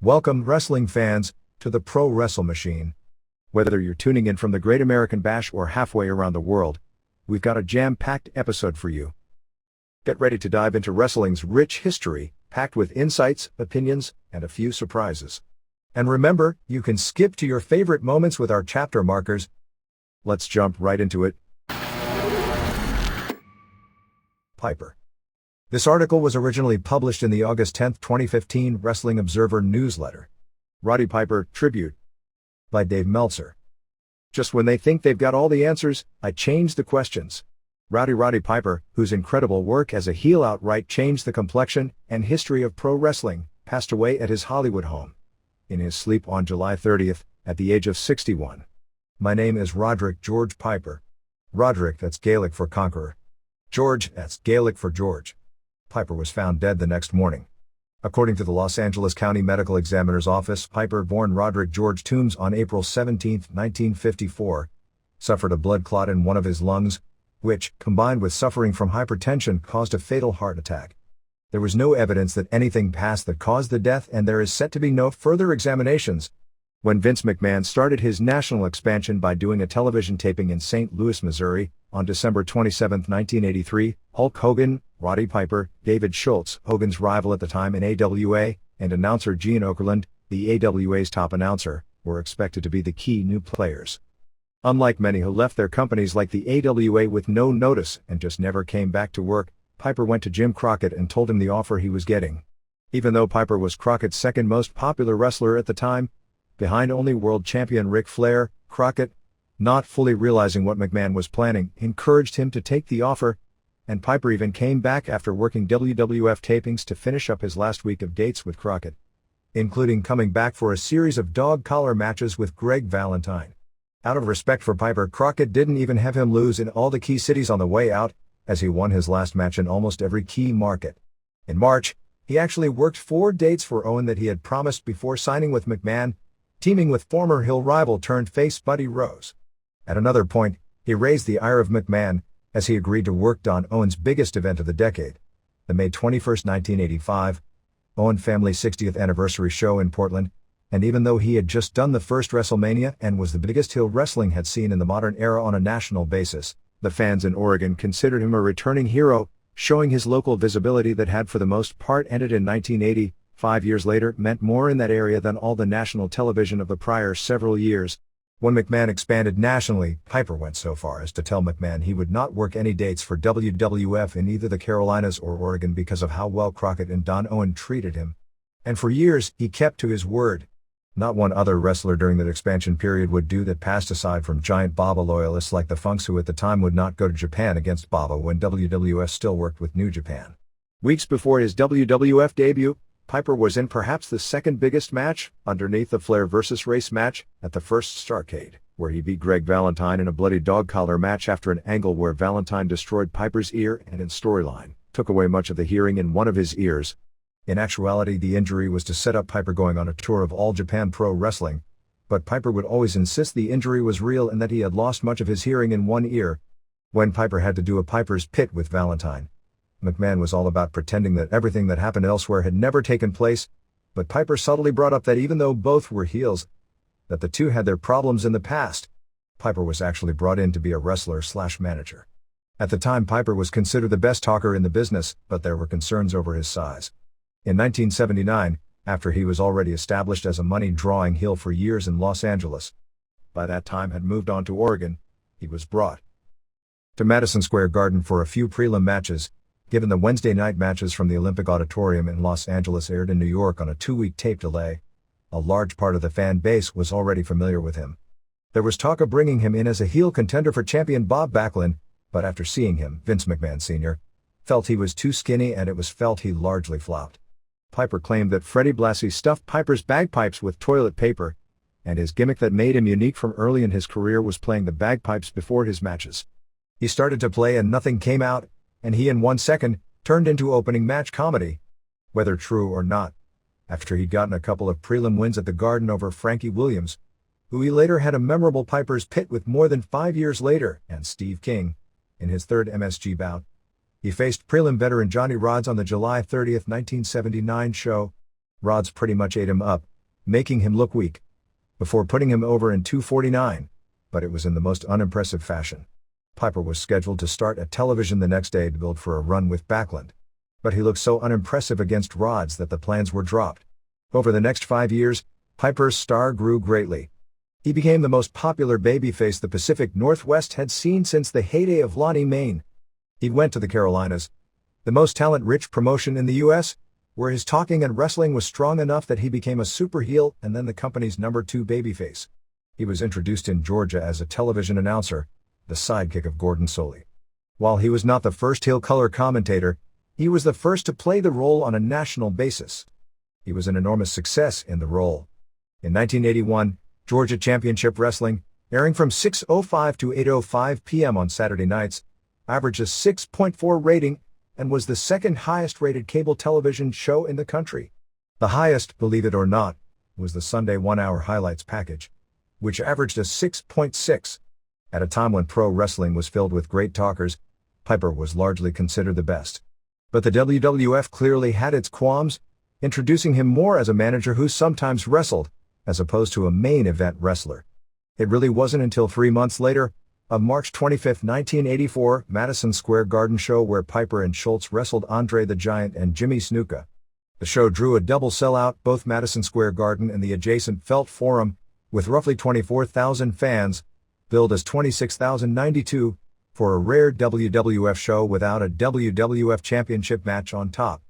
Welcome, wrestling fans, to the Pro Wrestle Machine. Whether you're tuning in from the Great American Bash or halfway around the world, we've got a jam-packed episode for you. Get ready to dive into wrestling's rich history, packed with insights, opinions, and a few surprises. And remember, you can skip to your favorite moments with our chapter markers. Let's jump right into it. Piper. This article was originally published in the August 10, 2015 Wrestling Observer newsletter. Roddy Piper, Tribute. By Dave Meltzer. Just when they think they've got all the answers, I change the questions. Rowdy Roddy Piper, whose incredible work as a heel outright changed the complexion and history of pro wrestling, passed away at his Hollywood home in his sleep on July 30th, at the age of 61. My name is Roderick George Piper. Roderick, that's Gaelic for conqueror. George, that's Gaelic for George. Piper was found dead the next morning. According to the Los Angeles County Medical Examiner's Office, Piper, born Roderick George Toombs on April 17, 1954, suffered a blood clot in one of his lungs, which, combined with suffering from hypertension, caused a fatal heart attack. There was no evidence that anything passed that caused the death, and there is set to be no further examinations. When Vince McMahon started his national expansion by doing a television taping in St. Louis, Missouri, on December 27, 1983, Hulk Hogan, Roddy Piper, David Schultz, Hogan's rival at the time in AWA, and announcer Gene Okerlund, the AWA's top announcer, were expected to be the key new players. Unlike many who left their companies like the AWA with no notice and just never came back to work, Piper went to Jim Crockett and told him the offer he was getting. Even though Piper was Crockett's second most popular wrestler at the time, behind only world champion Ric Flair, Crockett, not fully realizing what McMahon was planning, encouraged him to take the offer, and Piper even came back after working WWF tapings to finish up his last week of dates with Crockett, including coming back for a series of dog collar matches with Greg Valentine. Out of respect for Piper, Crockett didn't even have him lose in all the key cities on the way out, as he won his last match in almost every key market. In March, he actually worked 4 dates for Owen that he had promised before signing with McMahon, teaming with former heel rival turned face Buddy Rose. At another point, he raised the ire of McMahon, as he agreed to work Don Owen's biggest event of the decade, the May 21, 1985, Owen Family 60th Anniversary Show in Portland, and even though he had just done the first WrestleMania and was the biggest heel wrestling had seen in the modern era on a national basis, the fans in Oregon considered him a returning hero, showing his local visibility that had for the most part ended in 1980, 5 years later, meant more in that area than all the national television of the prior several years. When McMahon expanded nationally, Piper went so far as to tell McMahon he would not work any dates for WWF in either the Carolinas or Oregon because of how well Crockett and Don Owen treated him. And for years, he kept to his word. Not one other wrestler during that expansion period would do that, passed aside from giant Baba loyalists like the Funks, who at the time would not go to Japan against Baba when WWF still worked with New Japan. Weeks before his WWF debut, Piper was in perhaps the second biggest match, underneath the Flair vs. Race match, at the first Starrcade, where he beat Greg Valentine in a bloody dog collar match after an angle where Valentine destroyed Piper's ear and in storyline, took away much of the hearing in one of his ears. In actuality, the injury was to set up Piper going on a tour of All Japan Pro Wrestling, but Piper would always insist the injury was real and that he had lost much of his hearing in one ear. When Piper had to do a Piper's Pit with Valentine, McMahon was all about pretending that everything that happened elsewhere had never taken place, but Piper subtly brought up that even though both were heels, that the two had their problems in the past. Piper was actually brought in to be a wrestler/manager. At the time, Piper was considered the best talker in the business, but there were concerns over his size. In 1979, after he was already established as a money-drawing heel for years in Los Angeles, by that time had moved on to Oregon, he was brought to Madison Square Garden for a few prelim matches. Given the Wednesday night matches from the Olympic Auditorium in Los Angeles aired in New York on a 2-week tape delay, a large part of the fan base was already familiar with him. There was talk of bringing him in as a heel contender for champion Bob Backlund, but after seeing him, Vince McMahon Sr. felt he was too skinny, and it was felt he largely flopped. Piper claimed that Freddie Blassie stuffed Piper's bagpipes with toilet paper, and his gimmick that made him unique from early in his career was playing the bagpipes before his matches. He started to play and nothing came out, and he in 1 second turned into opening match comedy. Whether true or not, after he'd gotten a couple of prelim wins at the Garden over Frankie Williams, who he later had a memorable Piper's Pit with more than 5 years later, and Steve King, in his third MSG bout, he faced prelim veteran Johnny Rodz on the July 30, 1979 show. Rodz pretty much ate him up, making him look weak, before putting him over in 249, but it was in the most unimpressive fashion. Piper was scheduled to start at television the next day to build for a run with Backlund. But he looked so unimpressive against Rhodes that the plans were dropped. Over the next 5 years, Piper's star grew greatly. He became the most popular babyface the Pacific Northwest had seen since the heyday of Lonnie Main. He went to the Carolinas, the most talent-rich promotion in the U.S., where his talking and wrestling was strong enough that he became a super heel and then the company's number 2 babyface. He was introduced in Georgia as a television announcer, the sidekick of Gordon Solie. While he was not the first heel color commentator, he was the first to play the role on a national basis. He was an enormous success in the role. In 1981, Georgia Championship Wrestling, airing from 6:05 to 8:05 p.m. on Saturday nights, averaged a 6.4 rating and was the second highest rated cable television show in the country. The highest, believe it or not, was the Sunday 1-hour highlights package, which averaged a 6.6. At a time when pro wrestling was filled with great talkers, Piper was largely considered the best. But the WWF clearly had its qualms, introducing him more as a manager who sometimes wrestled, as opposed to a main event wrestler. It really wasn't until 3 months later, on March 25, 1984, Madison Square Garden show where Piper and Schultz wrestled Andre the Giant and Jimmy Snuka. The show drew a double sellout, both Madison Square Garden and the adjacent Felt Forum, with roughly 24,000 fans, billed as 26,092, for a rare WWF show without a WWF Championship match on top.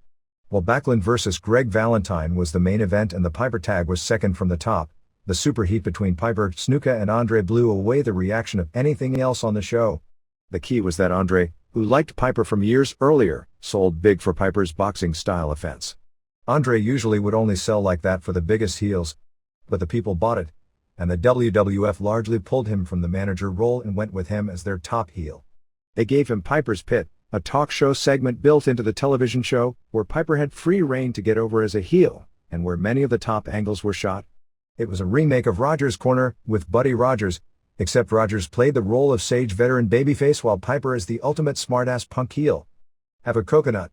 While Backlund vs. Greg Valentine was the main event and the Piper tag was second from the top, the super heat between Piper, Snuka and Andre blew away the reaction of anything else on the show. The key was that Andre, who liked Piper from years earlier, sold big for Piper's boxing-style offense. Andre usually would only sell like that for the biggest heels, but the people bought it, and the WWF largely pulled him from the manager role and went with him as their top heel. They gave him Piper's Pit, a talk show segment built into the television show, where Piper had free reign to get over as a heel, and where many of the top angles were shot. It was a remake of Rogers' Corner, with Buddy Rogers, except Rogers played the role of sage veteran babyface while Piper is the ultimate smartass punk heel. Have a coconut.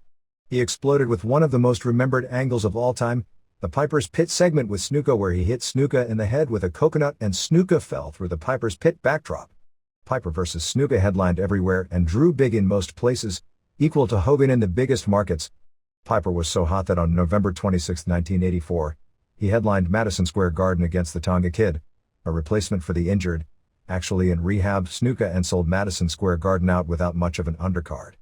He exploded with one of the most remembered angles of all time, the Piper's Pit segment with Snuka where he hit Snuka in the head with a coconut and Snuka fell through the Piper's Pit backdrop. Piper vs. Snuka headlined everywhere and drew big in most places, equal to Hogan in the biggest markets. Piper was so hot that on November 26, 1984, he headlined Madison Square Garden against the Tonga Kid, a replacement for the injured, actually in rehab Snuka, and sold Madison Square Garden out without much of an undercard.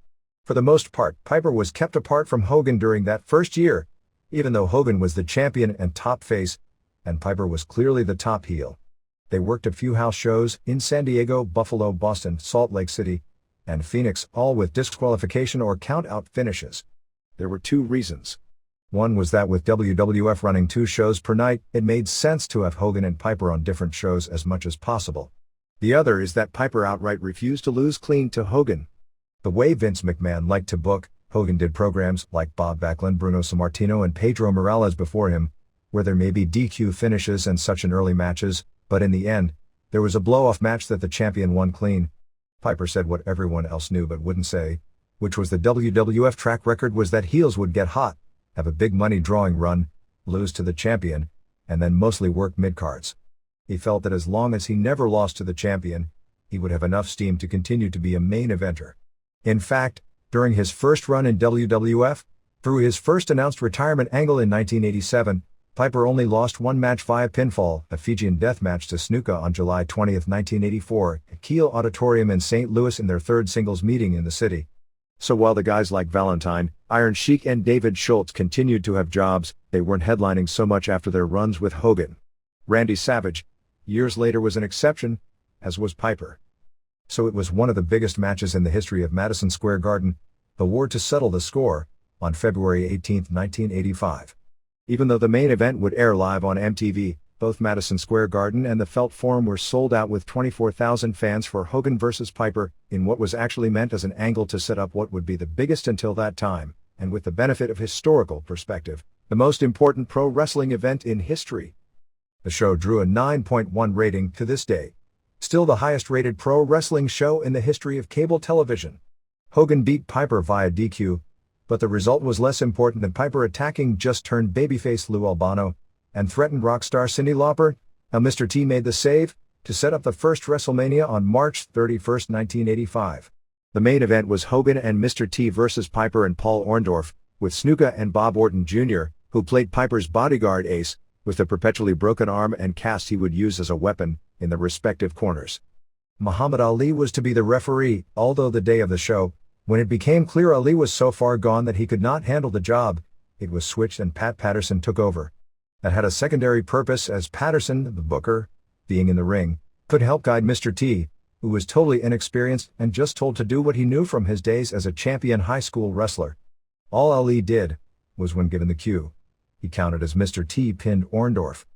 For the most part, Piper was kept apart from Hogan during that first year, even though Hogan was the champion and top face, and Piper was clearly the top heel. They worked a few house shows in San Diego, Buffalo, Boston, Salt Lake City, and Phoenix, all with disqualification or count-out finishes. There were 2 reasons. One was that with WWF running 2 shows per night, it made sense to have Hogan and Piper on different shows as much as possible. The other is that Piper outright refused to lose clean to Hogan. The way Vince McMahon liked to book, Hogan did programs like Bob Backlund, Bruno Sammartino and Pedro Morales before him, where there may be DQ finishes and such in early matches, but in the end, there was a blow-off match that the champion won clean. Piper said what everyone else knew but wouldn't say, which was the WWF track record was that heels would get hot, have a big money drawing run, lose to the champion, and then mostly work mid-cards. He felt that as long as he never lost to the champion, he would have enough steam to continue to be a main eventer. In fact, during his first run in WWF, through his first announced retirement angle in 1987, Piper only lost 1 match via pinfall, a Fijian death match to Snuka on July 20, 1984, at Kiel Auditorium in St. Louis in their 3rd singles meeting in the city. So while the guys like Valentine, Iron Sheik and David Schultz continued to have jobs, they weren't headlining so much after their runs with Hogan. Randy Savage, years later, was an exception, as was Piper. So it was one of the biggest matches in the history of Madison Square Garden, the war to settle the score, on February 18, 1985. Even though the main event would air live on MTV, both Madison Square Garden and the Felt Forum were sold out with 24,000 fans for Hogan vs. Piper, in what was actually meant as an angle to set up what would be the biggest until that time, and with the benefit of historical perspective, the most important pro wrestling event in history. The show drew a 9.1 rating to this day, still the highest rated pro wrestling show in the history of cable television. Hogan beat Piper via DQ, but the result was less important than Piper attacking just-turned babyface Lou Albano, and threatened rock star Cyndi Lauper, how Mr. T made the save to set up the first WrestleMania on March 31, 1985. The main event was Hogan and Mr. T versus Piper and Paul Orndorff, with Snuka and Bob Orton Jr., who played Piper's bodyguard Ace, with the perpetually broken arm and cast he would use as a weapon, in the respective corners. Muhammad Ali was to be the referee, although the day of the show, when it became clear Ali was so far gone that he could not handle the job, it was switched and Pat Patterson took over. That had a secondary purpose, as Patterson, the booker, being in the ring, could help guide Mr. T, who was totally inexperienced and just told to do what he knew from his days as a champion high school wrestler. All Ali did was, when given the cue, he counted as Mr. T pinned Orndorff.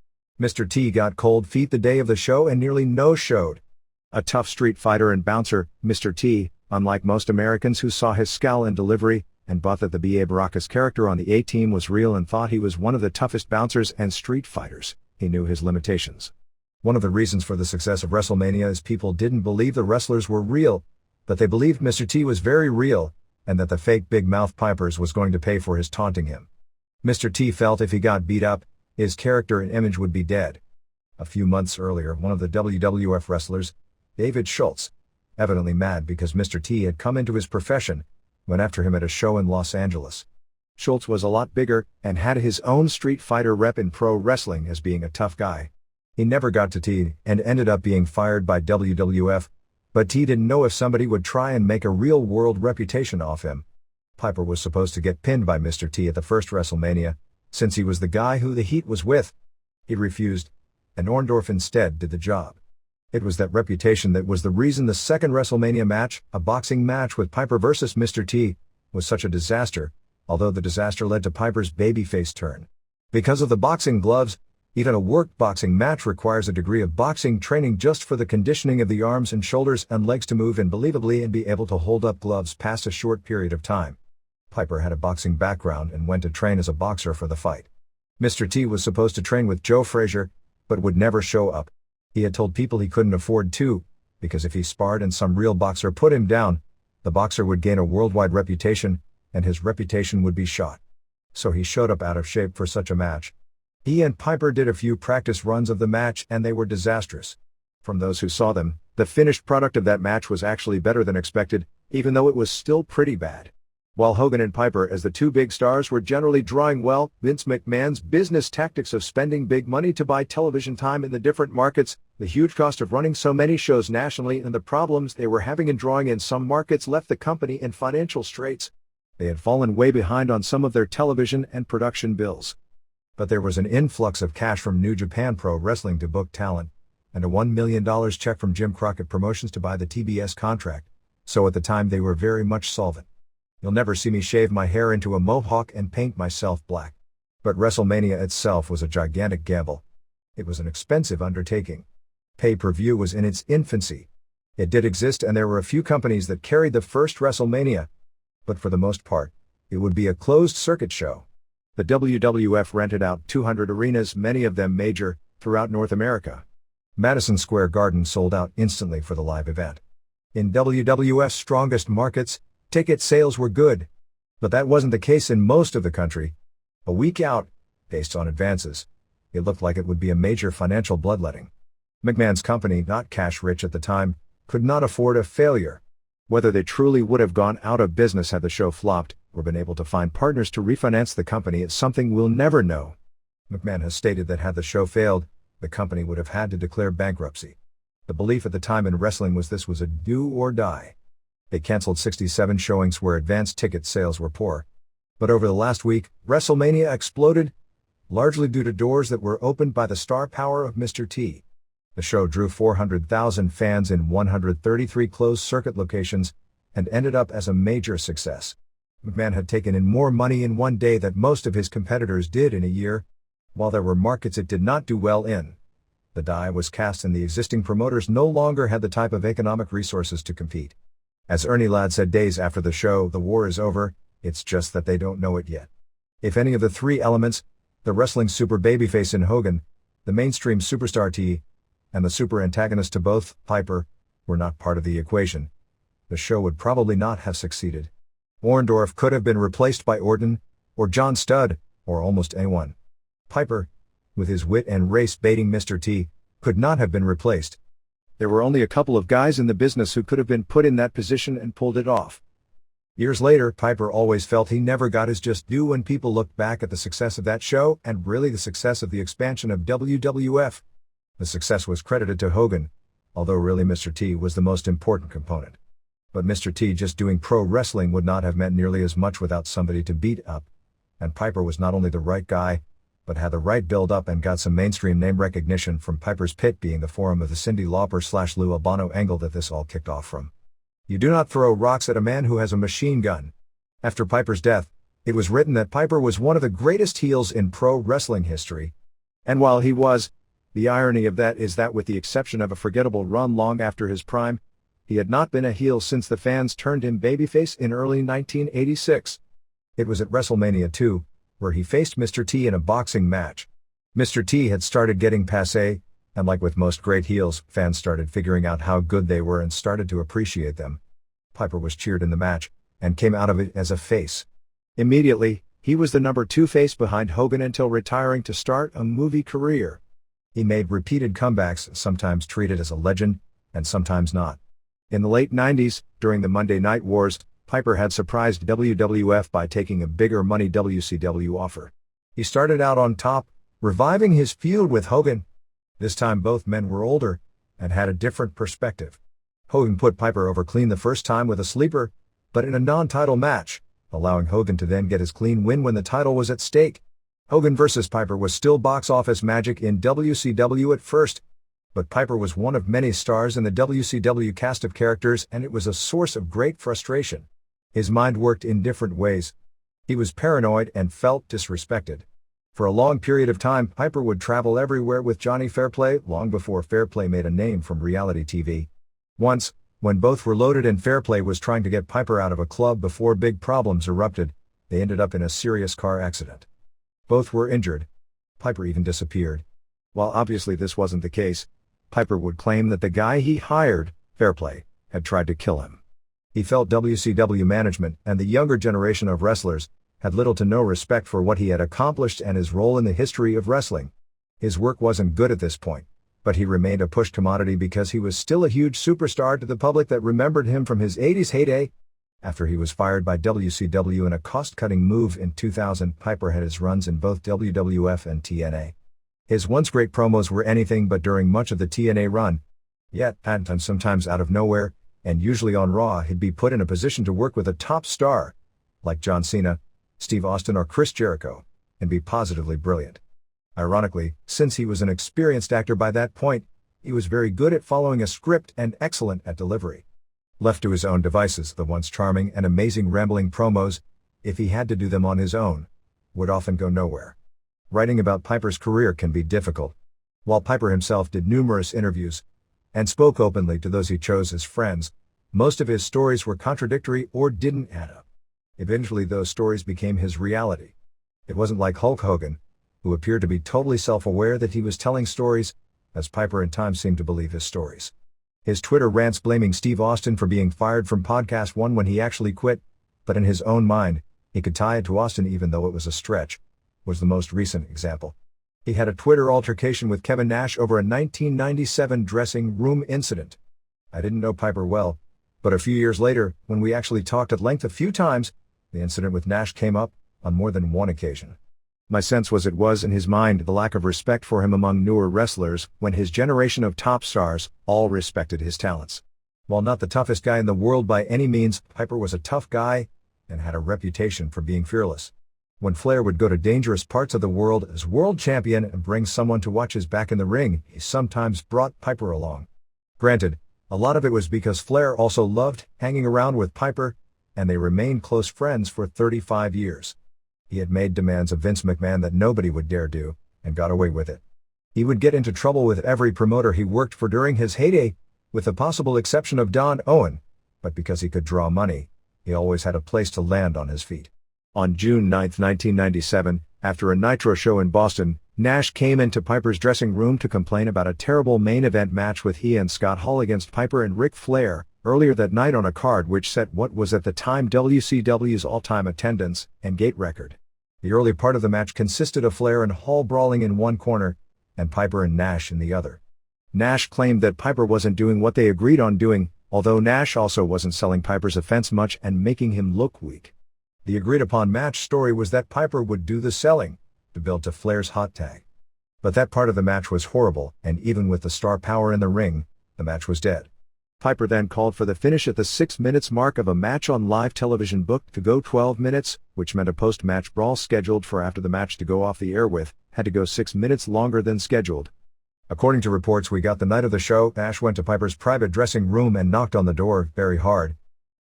Mr. T got cold feet the day of the show and nearly no-showed. A tough street fighter and bouncer, Mr. T, unlike most Americans who saw his scowl and delivery, and bought that the B.A. Baracus character on the A-Team was real and thought he was one of the toughest bouncers and street fighters, he knew his limitations. One of the reasons for the success of WrestleMania is people didn't believe the wrestlers were real, but they believed Mr. T was very real, and that the fake Big Mouth Pipers was going to pay for his taunting him. Mr. T felt if he got beat up, his character and image would be dead. A few months earlier, one of the WWF wrestlers, David Schultz, evidently mad because Mr. T had come into his profession, went after him at a show in Los Angeles. Schultz was a lot bigger and had his own Street Fighter rep in pro wrestling as being a tough guy. He never got to T and ended up being fired by WWF, but T didn't know if somebody would try and make a real-world reputation off him. Piper was supposed to get pinned by Mr. T at the first WrestleMania, since he was the guy who the heat was with. He refused, and Orndorff instead did the job. It was that reputation that was the reason the second WrestleMania match, a boxing match with Piper versus Mr. T, was such a disaster, although the disaster led to Piper's babyface turn. Because of the boxing gloves, even a worked boxing match requires a degree of boxing training just for the conditioning of the arms and shoulders and legs to move unbelievably and be able to hold up gloves past a short period of time. Piper had a boxing background and went to train as a boxer for the fight. Mr. T was supposed to train with Joe Frazier, but would never show up. He had told people he couldn't afford to, because if he sparred and some real boxer put him down, the boxer would gain a worldwide reputation, and his reputation would be shot. So he showed up out of shape for such a match. He and Piper did a few practice runs of the match and they were disastrous. From those who saw them, the finished product of that match was actually better than expected, even though it was still pretty bad. While Hogan and Piper as the two big stars were generally drawing well, Vince McMahon's business tactics of spending big money to buy television time in the different markets, the huge cost of running so many shows nationally and the problems they were having in drawing in some markets left the company in financial straits. They had fallen way behind on some of their television and production bills. But there was an influx of cash from New Japan Pro Wrestling to book talent, and a $1 million check from Jim Crockett Promotions to buy the TBS contract, so at the time they were very much solvent. You'll never see me shave my hair into a mohawk and paint myself black. But WrestleMania itself was a gigantic gamble. It was an expensive undertaking. Pay-per-view was in its infancy. It did exist and there were a few companies that carried the first WrestleMania, but for the most part, it would be a closed-circuit show. The WWF rented out 200 arenas, many of them major, throughout North America. Madison Square Garden sold out instantly for the live event. In WWF's strongest markets, ticket sales were good. But that wasn't the case in most of the country. A week out, based on advances, it looked like it would be a major financial bloodletting. McMahon's company, not cash-rich at the time, could not afford a failure. Whether they truly would have gone out of business had the show flopped, or been able to find partners to refinance the company is something we'll never know. McMahon has stated that had the show failed, the company would have had to declare bankruptcy. The belief at the time in wrestling was this was a do or die. They canceled 67 showings where advance ticket sales were poor. But over the last week, WrestleMania exploded, largely due to doors that were opened by the star power of Mr. T. The show drew 400,000 fans in 133 closed-circuit locations, and ended up as a major success. McMahon had taken in more money in one day than most of his competitors did in a year. While there were markets it did not do well in, the die was cast and the existing promoters no longer had the type of economic resources to compete. As Ernie Ladd said days after the show, the war is over, it's just that they don't know it yet. If any of the three elements, the wrestling super babyface in Hogan, the mainstream superstar T, and the super antagonist to both, Piper, were not part of the equation, the show would probably not have succeeded. Orndorff could have been replaced by Orton, or John Studd, or almost anyone. Piper, with his wit and race-baiting Mr. T, could not have been replaced. There were only a couple of guys in the business who could have been put in that position and pulled it off. Years later, Piper always felt he never got his just due when people looked back at the success of that show and really the success of the expansion of WWF. The success was credited to Hogan, although really Mr. T was the most important component. But Mr. T just doing pro wrestling would not have meant nearly as much without somebody to beat up. And Piper was not only the right guy, but had the right build-up and got some mainstream name recognition from Piper's Pit being the forum of the Cyndi Lauper/Lou Albano angle that this all kicked off from. You do not throw rocks at a man who has a machine gun. After Piper's death, it was written that Piper was one of the greatest heels in pro wrestling history. And while he was, the irony of that is that with the exception of a forgettable run long after his prime, he had not been a heel since the fans turned him babyface in early 1986. It was at WrestleMania 2, where he faced Mr. T in a boxing match. Mr. T had started getting passé, and like with most great heels, fans started figuring out how good they were and started to appreciate them. Piper was cheered in the match, and came out of it as a face. Immediately, he was the number 2 face behind Hogan until retiring to start a movie career. He made repeated comebacks, sometimes treated as a legend, and sometimes not. In the late 90s, during the Monday Night Wars, Piper had surprised WWF by taking a bigger money WCW offer. He started out on top, reviving his feud with Hogan. This time both men were older, and had a different perspective. Hogan put Piper over clean the first time with a sleeper, but in a non-title match, allowing Hogan to then get his clean win when the title was at stake. Hogan vs. Piper was still box office magic in WCW at first, but Piper was one of many stars in the WCW cast of characters, and it was a source of great frustration. His mind worked in different ways. He was paranoid and felt disrespected. For a long period of time, Piper would travel everywhere with Johnny Fairplay, long before Fairplay made a name from reality TV. Once, when both were loaded and Fairplay was trying to get Piper out of a club before big problems erupted, they ended up in a serious car accident. Both were injured. Piper even disappeared. While obviously this wasn't the case, Piper would claim that the guy he hired, Fairplay, had tried to kill him. He felt WCW management and the younger generation of wrestlers had little to no respect for what he had accomplished and his role in the history of wrestling. His work wasn't good at this point, but he remained a push commodity because he was still a huge superstar to the public that remembered him from his 80s heyday. After he was fired by WCW in a cost-cutting move in 2000, Piper had his runs in both WWF and TNA. His once great promos were anything but during much of the TNA run. Yet, at times sometimes out of nowhere, and usually on Raw, he'd be put in a position to work with a top star, like John Cena, Steve Austin or Chris Jericho, and be positively brilliant. Ironically, since he was an experienced actor by that point, he was very good at following a script and excellent at delivery. Left to his own devices, the once charming and amazing rambling promos, if he had to do them on his own, would often go nowhere. Writing about Piper's career can be difficult. While Piper himself did numerous interviews, and spoke openly to those he chose as friends, most of his stories were contradictory or didn't add up. Eventually those stories became his reality. It wasn't like Hulk Hogan, who appeared to be totally self-aware that he was telling stories, as Piper in time seemed to believe his stories. His Twitter rants blaming Steve Austin for being fired from Podcast One when he actually quit, but in his own mind, he could tie it to Austin even though it was a stretch, was the most recent example. He had a Twitter altercation with Kevin Nash over a 1997 dressing room incident. I didn't know Piper well, but a few years later, when we actually talked at length a few times, the incident with Nash came up, on more than one occasion. My sense was it was in his mind the lack of respect for him among newer wrestlers when his generation of top stars all respected his talents. While not the toughest guy in the world by any means, Piper was a tough guy and had a reputation for being fearless. When Flair would go to dangerous parts of the world as world champion and bring someone to watch his back in the ring, he sometimes brought Piper along. Granted, a lot of it was because Flair also loved hanging around with Piper, and they remained close friends for 35 years. He had made demands of Vince McMahon that nobody would dare do, and got away with it. He would get into trouble with every promoter he worked for during his heyday, with the possible exception of Don Owen, but because he could draw money, he always had a place to land on his feet. On June 9, 1997, after a Nitro show in Boston, Nash came into Piper's dressing room to complain about a terrible main event match with he and Scott Hall against Piper and Ric Flair, earlier that night on a card which set what was at the time WCW's all-time attendance and gate record. The early part of the match consisted of Flair and Hall brawling in one corner, and Piper and Nash in the other. Nash claimed that Piper wasn't doing what they agreed on doing, although Nash also wasn't selling Piper's offense much and making him look weak. The agreed-upon match story was that Piper would do the selling, to build to Flair's hot tag. But that part of the match was horrible, and even with the star power in the ring, the match was dead. Piper then called for the finish at the 6 minutes mark of a match on live television booked to go 12 minutes, which meant a post-match brawl scheduled for after the match to go off the air with, had to go 6 minutes longer than scheduled. According to reports we got the night of the show, Nash went to Piper's private dressing room and knocked on the door very hard.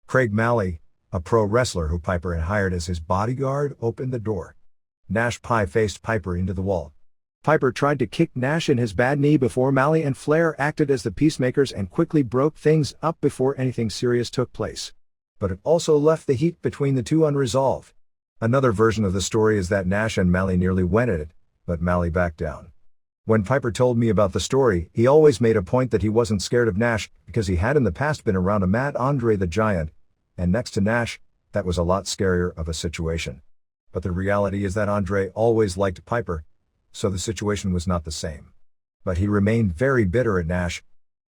Craig Malley, a pro wrestler who Piper had hired as his bodyguard, opened the door. Nash pie-faced Piper into the wall. Piper tried to kick Nash in his bad knee before Malley and Flair acted as the peacemakers and quickly broke things up before anything serious took place. But it also left the heat between the two unresolved. Another version of the story is that Nash and Malley nearly went at it, but Malley backed down. When Piper told me about the story, he always made a point that he wasn't scared of Nash because he had in the past been around a Mad Andre the Giant, and next to Nash, that was a lot scarier of a situation. But the reality is that Andre always liked Piper, so the situation was not the same. But he remained very bitter at Nash.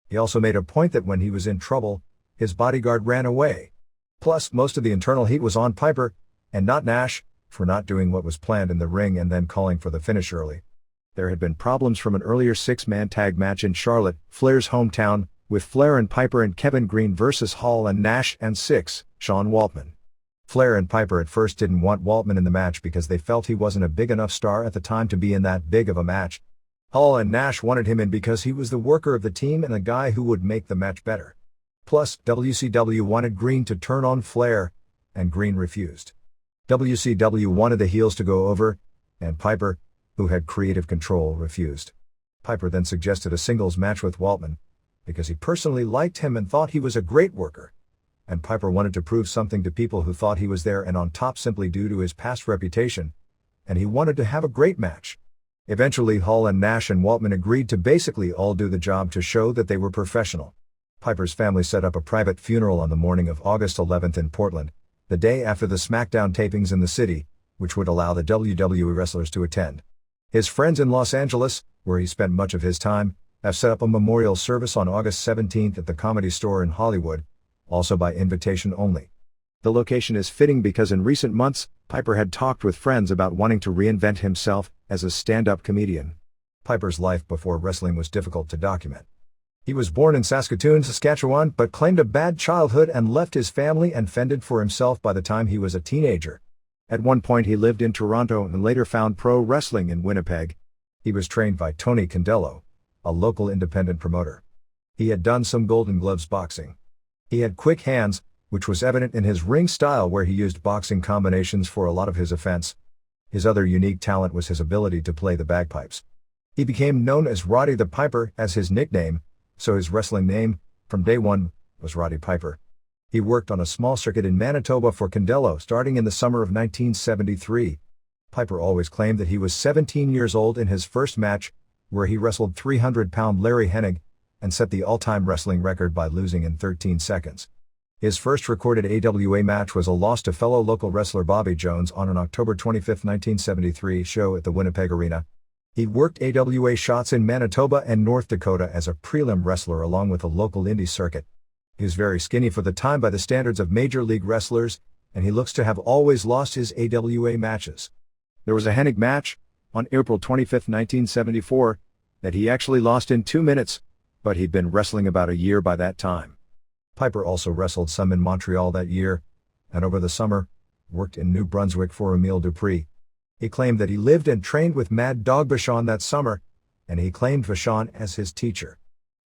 He also made a point that when he was in trouble, his bodyguard ran away. Plus, most of the internal heat was on Piper, and not Nash, for not doing what was planned in the ring and then calling for the finish early. There had been problems from an earlier 6-man tag match in Charlotte, Flair's hometown, with Flair and Piper and Kevin Green versus Hall and Nash and Sean Waltman. Flair and Piper at first didn't want Waltman in the match because they felt he wasn't a big enough star at the time to be in that big of a match. Hall and Nash wanted him in because he was the worker of the team and a guy who would make the match better. Plus, WCW wanted Green to turn on Flair, and Green refused. WCW wanted the heels to go over, and Piper, who had creative control, refused. Piper then suggested a singles match with Waltman, because he personally liked him and thought he was a great worker. And Piper wanted to prove something to people who thought he was there and on top simply due to his past reputation, and he wanted to have a great match. Eventually Hall and Nash and Waltman agreed to basically all do the job to show that they were professional. Piper's family set up a private funeral on the morning of August 11th in Portland, the day after the SmackDown tapings in the city, which would allow the WWE wrestlers to attend. His friends in Los Angeles, where he spent much of his time, have set up a memorial service on August 17th at the Comedy Store in Hollywood, also by invitation only. The location is fitting because in recent months, Piper had talked with friends about wanting to reinvent himself as a stand-up comedian. Piper's life before wrestling was difficult to document. He was born in Saskatoon, Saskatchewan, but claimed a bad childhood and left his family and fended for himself by the time he was a teenager. At one point he lived in Toronto and later found pro wrestling in Winnipeg. He was trained by Tony Condello, a local independent promoter. He had done some Golden Gloves boxing. He had quick hands, which was evident in his ring style where he used boxing combinations for a lot of his offense. His other unique talent was his ability to play the bagpipes. He became known as Roddy the Piper as his nickname, so his wrestling name, from day one, was Roddy Piper. He worked on a small circuit in Manitoba for Condello starting in the summer of 1973. Piper always claimed that he was 17 years old in his first match, where he wrestled 300-pound Larry Hennig, and set the all-time wrestling record by losing in 13 seconds. His first recorded AWA match was a loss to fellow local wrestler Bobby Jones on an October 25, 1973 show at the Winnipeg Arena. He worked AWA shots in Manitoba and North Dakota as a prelim wrestler along with a local indie circuit. He was very skinny for the time by the standards of major league wrestlers, and he looks to have always lost his AWA matches. There was a Hennig match, on April 25, 1974, that he actually lost in 2 minutes, but he'd been wrestling about a year by that time. Piper also wrestled some in Montreal that year, and over the summer, worked in New Brunswick for Emile Dupree. He claimed that he lived and trained with Mad Dog Vachon that summer, and he claimed Vachon as his teacher.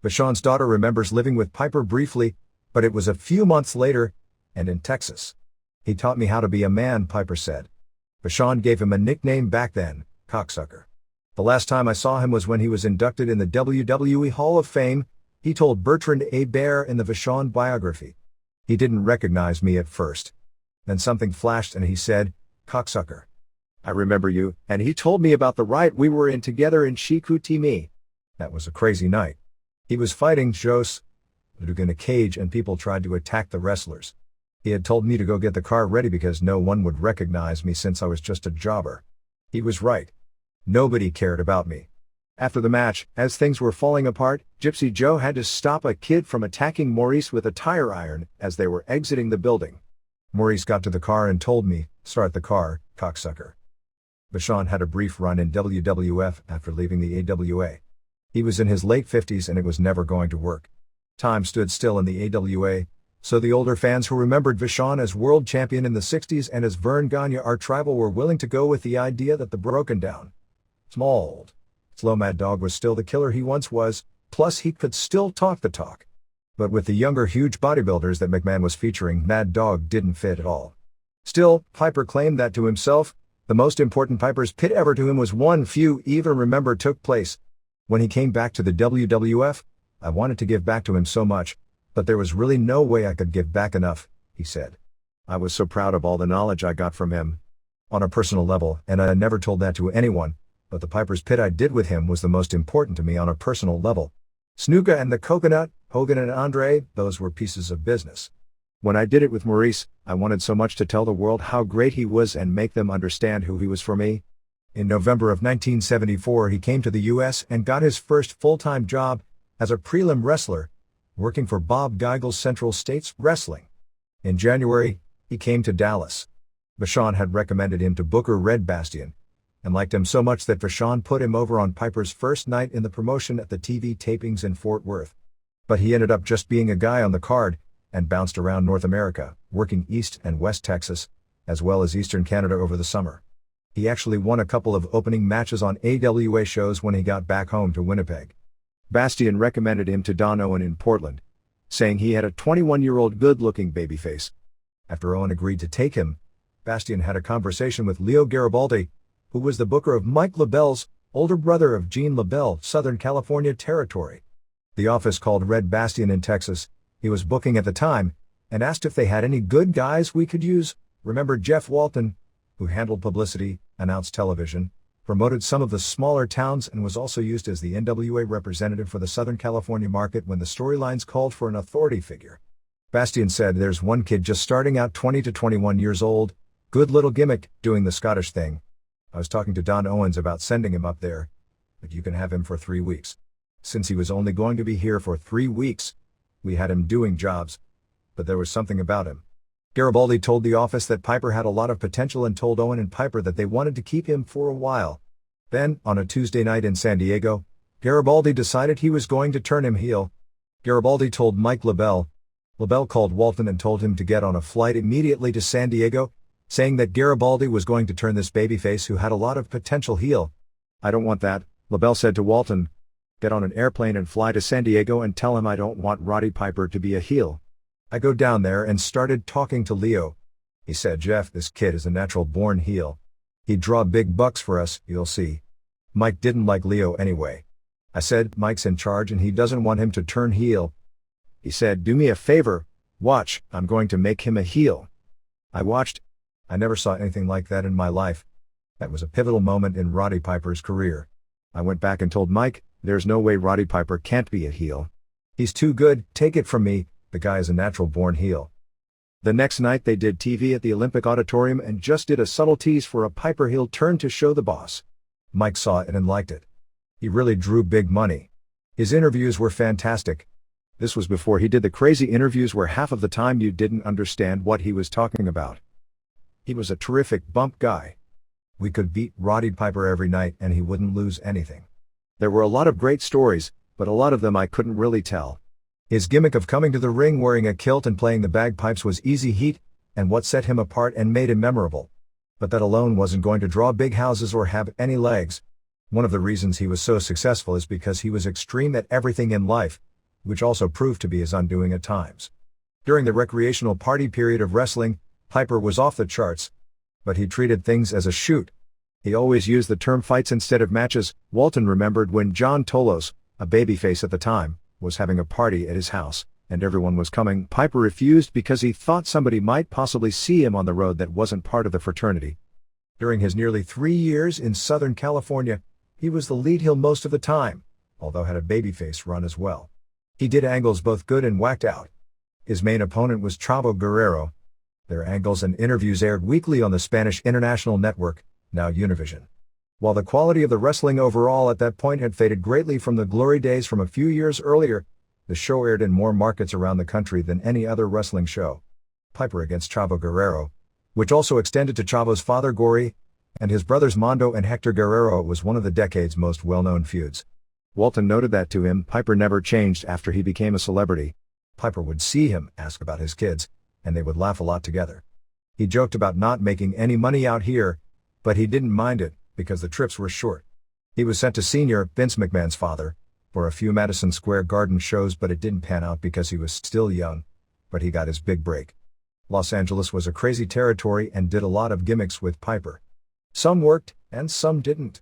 Vachon's daughter remembers living with Piper briefly, but it was a few months later, and in Texas. He taught me how to be a man, Piper said. Vachon gave him a nickname back then, Cocksucker. The last time I saw him was when he was inducted in the WWE Hall of Fame, he told Bertrand A. Baer in the Vachon biography. He didn't recognize me at first. Then something flashed and he said, "Cocksucker. I remember you," and he told me about the riot we were in together in Chicoutimi. That was a crazy night. He was fighting Jos Luke in a cage and people tried to attack the wrestlers. He had told me to go get the car ready because no one would recognize me since I was just a jobber. He was right. Nobody cared about me. After the match, as things were falling apart, Gypsy Joe had to stop a kid from attacking Maurice with a tire iron as they were exiting the building. Maurice got to the car and told me, "Start the car, cocksucker." Vachon had a brief run in WWF after leaving the AWA. He was in his late 50s and it was never going to work. Time stood still in the AWA, so the older fans who remembered Vachon as world champion in the 60s and as Vern Gagne our rival were willing to go with the idea that the broken down, small, slow Mad Dog was still the killer he once was, plus he could still talk the talk. But with the younger huge bodybuilders that McMahon was featuring, Mad Dog didn't fit at all. Still, Piper claimed that to himself. The most important Piper's Pit ever to him was one few even remember took place. When he came back to the WWF, "I wanted to give back to him so much, but there was really no way I could give back enough," he said. "I was so proud of all the knowledge I got from him on a personal level, and I never told that to anyone, but the Piper's Pit I did with him was the most important to me on a personal level. Snuka and the Coconut, Hogan and Andre, those were pieces of business. When I did it with Maurice, I wanted so much to tell the world how great he was and make them understand who he was for me." In November of 1974 he came to the US and got his first full-time job as a prelim wrestler, working for Bob Geigel's Central States Wrestling. In January, he came to Dallas. Vachon had recommended him to Booker Red Bastien, and liked him so much that Vachon put him over on Piper's first night in the promotion at the TV tapings in Fort Worth. But he ended up just being a guy on the card, and bounced around North America, working East and West Texas, as well as Eastern Canada over the summer. He actually won a couple of opening matches on AWA shows when he got back home to Winnipeg. Bastien recommended him to Don Owen in Portland, saying he had a 21-year-old good-looking babyface. After Owen agreed to take him, Bastien had a conversation with Leo Garibaldi, who was the booker of Mike LaBelle's older brother of Gene LaBelle, Southern California Territory. The office called Red Bastien in Texas, he was booking at the time, and asked if they had any good guys we could use. Remember Jeff Walton, who handled publicity, announced television, promoted some of the smaller towns and was also used as the NWA representative for the Southern California market when the storylines called for an authority figure. Bastien said, "There's one kid just starting out 20 to 21 years old, good little gimmick, doing the Scottish thing. I was talking to Don Owens about sending him up there, but you can have him for 3 weeks. Since he was only going to be here for 3 weeks, we had him doing jobs, but there was something about him." Garibaldi told the office that Piper had a lot of potential and told Owen and Piper that they wanted to keep him for a while. Then, on a Tuesday night in San Diego, Garibaldi decided he was going to turn him heel. Garibaldi told Mike LaBelle. LaBelle called Walton and told him to get on a flight immediately to San Diego, saying that Garibaldi was going to turn this babyface who had a lot of potential heel. "I don't want that," LaBelle said to Walton. "Get on an airplane and fly to San Diego and tell him I don't want Roddy Piper to be a heel." I go down there and started talking to Leo. He said, "Jeff, this kid is a natural-born heel. He'd draw big bucks for us, you'll see." Mike didn't like Leo anyway. I said, "Mike's in charge and he doesn't want him to turn heel." He said, "Do me a favor, watch, I'm going to make him a heel." I watched. I never saw anything like that in my life. That was a pivotal moment in Roddy Piper's career. I went back and told Mike, "There's no way Roddy Piper can't be a heel. He's too good, take it from me. The guy is a natural-born heel." The next night they did TV at the Olympic Auditorium and just did a subtle tease for a Piper heel turn to show the boss. Mike saw it and liked it. He really drew big money. His interviews were fantastic. This was before he did the crazy interviews where half of the time you didn't understand what he was talking about. He was a terrific bump guy. We could beat Roddy Piper every night and he wouldn't lose anything. There were a lot of great stories, but a lot of them I couldn't really tell. His gimmick of coming to the ring wearing a kilt and playing the bagpipes was easy heat, and what set him apart and made him memorable. But that alone wasn't going to draw big houses or have any legs. One of the reasons he was so successful is because he was extreme at everything in life, which also proved to be his undoing at times. During the recreational party period of wrestling, Piper was off the charts, but he treated things as a shoot. He always used the term fights instead of matches. Walton remembered when John Tolos, a babyface at the time, was having a party at his house, and everyone was coming. Piper refused because he thought somebody might possibly see him on the road that wasn't part of the fraternity. During his nearly 3 years in Southern California, he was the lead heel most of the time, although had a babyface run as well. He did angles both good and whacked out. His main opponent was Chavo Guerrero, Their angles and interviews aired weekly on the Spanish international network, now Univision. While the quality of the wrestling overall at that point had faded greatly from the glory days from a few years earlier, the show aired in more markets around the country than any other wrestling show. Piper against Chavo Guerrero, which also extended to Chavo's father Gory, and his brothers Mondo and Hector Guerrero, was one of the decade's most well-known feuds. Walton noted that to him, Piper never changed after he became a celebrity. Piper would see him, ask about his kids, and they would laugh a lot together. He joked about not making any money out here, but he didn't mind it, because the trips were short. He was sent to Senior, Vince McMahon's father, for a few Madison Square Garden shows, but it didn't pan out because he was still young, but he got his big break. Los Angeles was a crazy territory and did a lot of gimmicks with Piper. Some worked, and some didn't.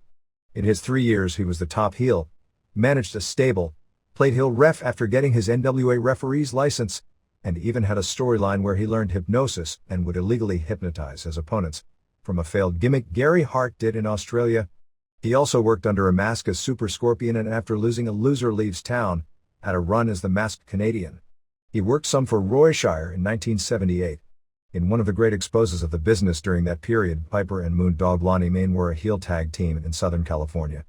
In his 3 years he was the top heel, managed a stable, played heel ref after getting his NWA referee's license, and even had a storyline where he learned hypnosis and would illegally hypnotize his opponents, from a failed gimmick Gary Hart did in Australia. He also worked under a mask as Super Scorpion, and after losing a Loser Leaves Town, had a run as the Masked Canadian. He worked some for Roy Shire in 1978. In one of the great exposes of the business during that period, Piper and Moondog Lonnie Main were a heel tag team in Southern California.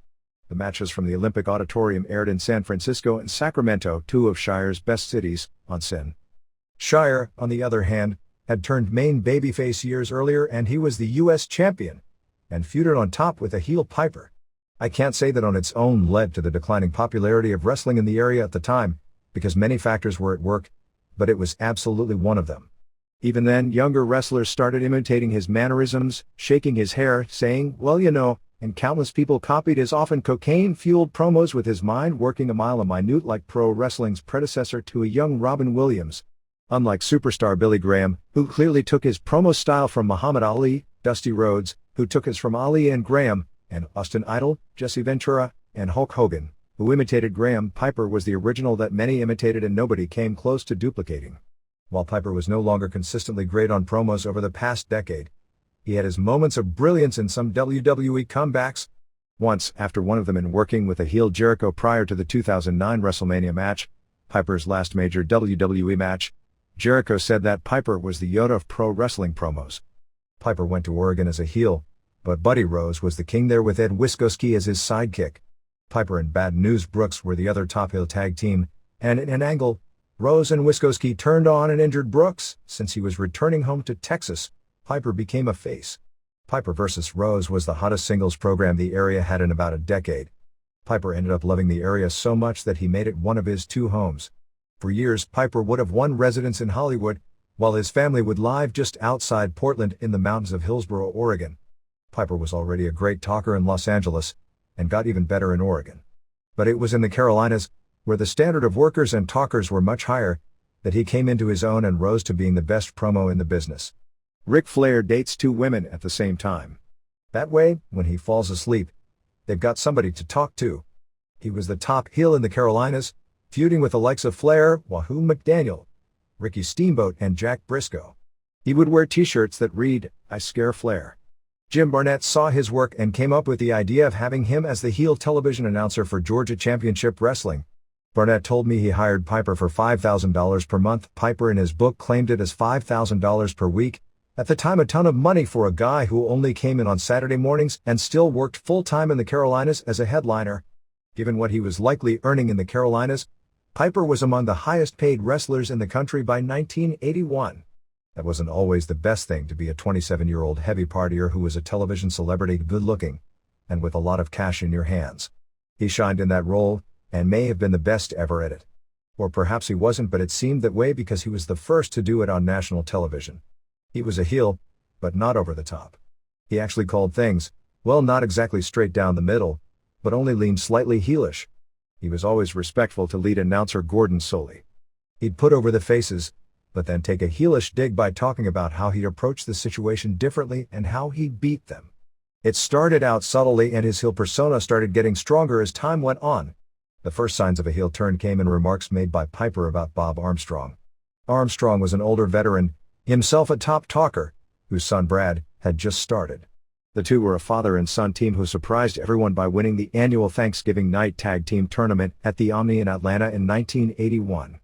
The matches from the Olympic Auditorium aired in San Francisco and Sacramento, two of Shire's best cities, on sin. Shire, on the other hand, had turned main babyface years earlier, and he was the U.S. champion, and feuded on top with a heel Piper. I can't say that on its own led to the declining popularity of wrestling in the area at the time, because many factors were at work, but it was absolutely one of them. Even then, younger wrestlers started imitating his mannerisms, shaking his hair, saying, "Well, you know," and countless people copied his often cocaine-fueled promos, with his mind working a mile a minute like pro wrestling's predecessor to a young Robin Williams. Unlike superstar Billy Graham, who clearly took his promo style from Muhammad Ali, Dusty Rhodes, who took his from Ali and Graham, and Austin Idol, Jesse Ventura, and Hulk Hogan, who imitated Graham, Piper was the original that many imitated and nobody came close to duplicating. While Piper was no longer consistently great on promos over the past decade, he had his moments of brilliance in some WWE comebacks. Once, after one of them in working with a heel Jericho prior to the 2009 WrestleMania match, Piper's last major WWE match, Jericho said that Piper was the Yoda of pro wrestling promos. Piper went to Oregon as a heel, but Buddy Rose was the king there with Ed Wiskoski as his sidekick. Piper and Bad News Brooks were the other top heel tag team, and in an angle, Rose and Wiskoski turned on and injured Brooks. Since he was returning home to Texas, Piper became a face. Piper vs. Rose was the hottest singles program the area had in about a decade. Piper ended up loving the area so much that he made it one of his two homes. For years, Piper would have won residence in Hollywood, while his family would live just outside Portland in the mountains of Hillsboro, Oregon. Piper was already a great talker in Los Angeles, and got even better in Oregon. But it was in the Carolinas, where the standard of workers and talkers were much higher, that he came into his own and rose to being the best promo in the business. Ric Flair dates two women at the same time. That way, when he falls asleep, they've got somebody to talk to. He was the top heel in the Carolinas, feuding with the likes of Flair, Wahoo McDaniel, Ricky Steamboat, and Jack Briscoe. He would wear t-shirts that read, "I Scare Flair." Jim Barnett saw his work and came up with the idea of having him as the heel television announcer for Georgia Championship Wrestling. Barnett told me he hired Piper for $5,000 per month. Piper in his book claimed it as $5,000 per week. At the time, a ton of money for a guy who only came in on Saturday mornings and still worked full-time in the Carolinas as a headliner. Given what he was likely earning in the Carolinas, Piper was among the highest-paid wrestlers in the country by 1981. That wasn't always the best thing to be a 27-year-old heavy partier who was a television celebrity, good-looking, and with a lot of cash in your hands. He shined in that role, and may have been the best ever at it. Or perhaps he wasn't, but it seemed that way because he was the first to do it on national television. He was a heel, but not over the top. He actually called things, well, not exactly straight down the middle, but only leaned slightly heelish. He was always respectful to lead announcer Gordon Soley. He'd put over the faces, but then take a heelish dig by talking about how he'd approach the situation differently and how he'd beat them. It started out subtly, and his heel persona started getting stronger as time went on. The first signs of a heel turn came in remarks made by Piper about Bob Armstrong. Armstrong was an older veteran, himself a top talker, whose son Brad had just started. The two were a father and son team who surprised everyone by winning the annual Thanksgiving night tag team tournament at the Omni in Atlanta in 1981.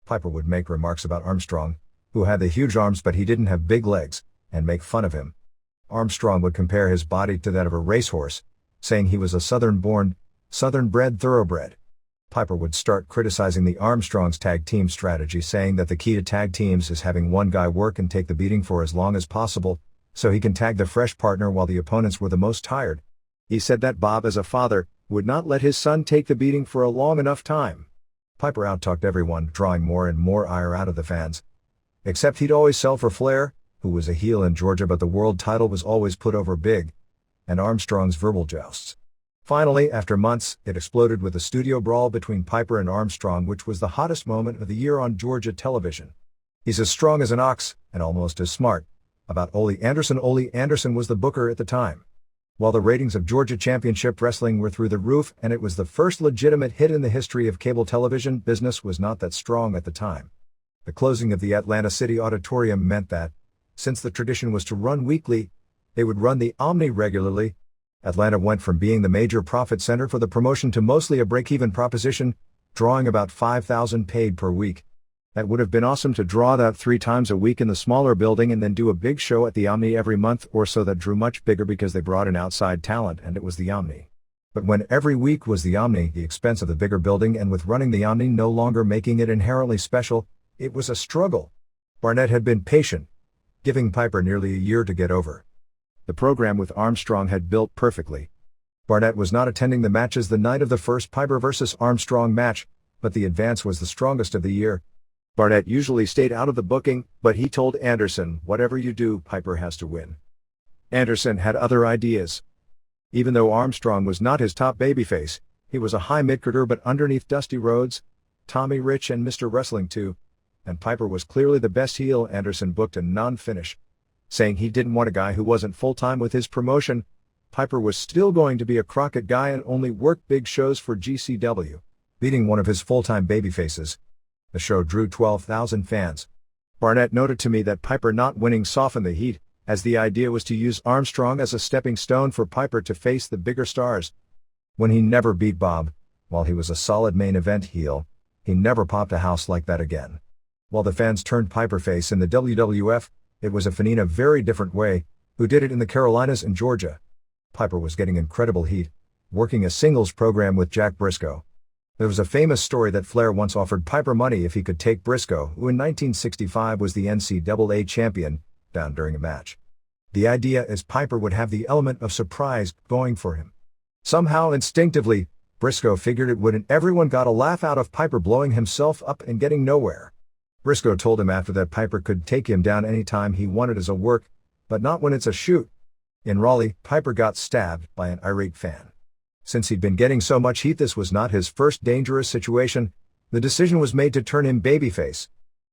Piper would make remarks about Armstrong, who had the huge arms but he didn't have big legs, and make fun of him. Armstrong would compare his body to that of a racehorse, saying he was a southern-born, southern-bred thoroughbred. Piper would start criticizing the Armstrongs' tag team strategy, saying that the key to tag teams is having one guy work and take the beating for as long as possible, so he can tag the fresh partner while the opponents were the most tired. He said that Bob, as a father, would not let his son take the beating for a long enough time. Piper out-talked everyone, drawing more and more ire out of the fans. Except he'd always sell for Flair, who was a heel in Georgia, but the world title was always put over big, and Armstrong's verbal jousts. Finally, after months, it exploded with a studio brawl between Piper and Armstrong, which was the hottest moment of the year on Georgia television. He's as strong as an ox, and almost as smart. About Ole Anderson. Ole Anderson was the booker at the time. While the ratings of Georgia Championship Wrestling were through the roof and it was the first legitimate hit in the history of cable television, business was not that strong at the time. The closing of the Atlanta City Auditorium meant that, since the tradition was to run weekly, they would run the Omni regularly. Atlanta went from being the major profit center for the promotion to mostly a break-even proposition, drawing about 5,000 paid per week. That would have been awesome to draw that 3 times a week in the smaller building and then do a big show at the Omni every month or so. That drew much bigger because they brought in outside talent and it was the Omni. But when every week was the Omni, the expense of the bigger building, and with running the Omni no longer making it inherently special, it was a struggle. Barnett had been patient, giving Piper nearly a year to get over. The program with Armstrong had built perfectly. Barnett was not attending the matches the night of the first Piper vs. Armstrong match, but the advance was the strongest of the year. Barnett usually stayed out of the booking, but he told Anderson, "Whatever you do, Piper has to win." Anderson had other ideas. Even though Armstrong was not his top babyface, he was a high mid-carder, but underneath Dusty Rhodes, Tommy Rich and Mr. Wrestling 2, and Piper was clearly the best heel. Anderson booked a non-finish, saying he didn't want a guy who wasn't full-time with his promotion. Piper was still going to be a Crockett guy and only work big shows for GCW, beating one of his full-time babyfaces. The show drew 12,000 fans. Barnett noted to me that Piper not winning softened the heat, as the idea was to use Armstrong as a stepping stone for Piper to face the bigger stars. When he never beat Bob, while he was a solid main event heel, he never popped a house like that again. While the fans turned Piper face in the WWF, it was a fan in a very different way, who did it in the Carolinas and Georgia. Piper was getting incredible heat, working a singles program with Jack Briscoe. There was a famous story that Flair once offered Piper money if he could take Briscoe, who in 1965 was the NCAA champion, down during a match. The idea is Piper would have the element of surprise going for him. Somehow instinctively, Briscoe figured it would, and everyone got a laugh out of Piper blowing himself up and getting nowhere. Briscoe told him after that Piper could take him down anytime he wanted as a work, but not when it's a shoot. In Raleigh, Piper got stabbed by an irate fan. Since he'd been getting so much heat, this was not his first dangerous situation. The decision was made to turn him babyface.